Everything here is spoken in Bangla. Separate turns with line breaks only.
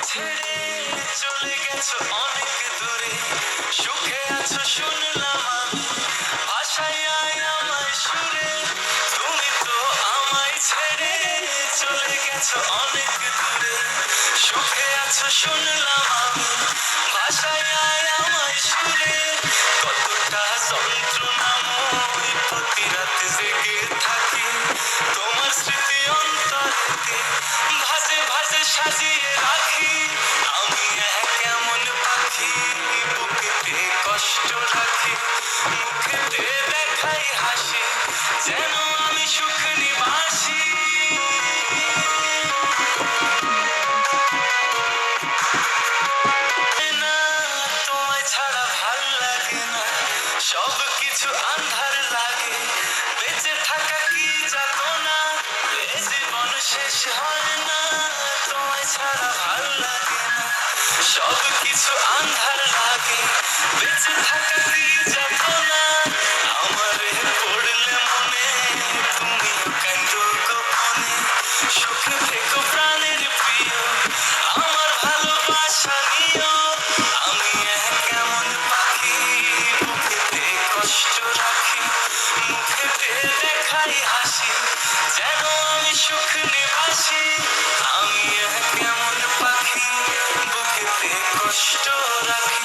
ছেড়ে চলে গেছো অনেক দূরে, সুখে আছো শুনলাম আমি, ভাষায় আমায় সুরে। তুমি তো আমায় ছেড়ে চলে গেছো অনেক দূরে, সুখে আছো শুনলাম আমি, ভাষায় আমায় সুরে। কতটা যন্ত্রণাময় প্রতি রাত জেগে থাকি, তোমার স্মৃতি অন্তরেতে ভাজে ভাজে সাজিয়ে রাখি। আমি এক কেমন পাখি, বুকেতে কষ্ট রাখি, মুখেতে দেখাই হাসি, যেন আমি সুখ নিবাসী। না, তোমায় ছাড়া ভাল লাগে না, সব কিছু আন্ধার লাগে, বেঁচে থাকা কি যাতনা, এ জীবন শেষ হয় না। তোমায় ছাড়া ভাল লাগে না, সব কিছু আন্ধার লাগে, বেঁচে থাকা কি যাতনা। আমারে পড়লে মনে তুমিও কান্দো গোপনে, সুখে থেকো প্রাণের প্রিয়, আমার ভালোবাসা নিও। আমি এক কেমন পাখি, বুকেতে কষ্ট রাখি, মুখেতে দেখাই হাসি, যেন আমি সুখ নিবাসী। আমি এক কেমন পাখি, বুকেতে কষ্ট রাখি,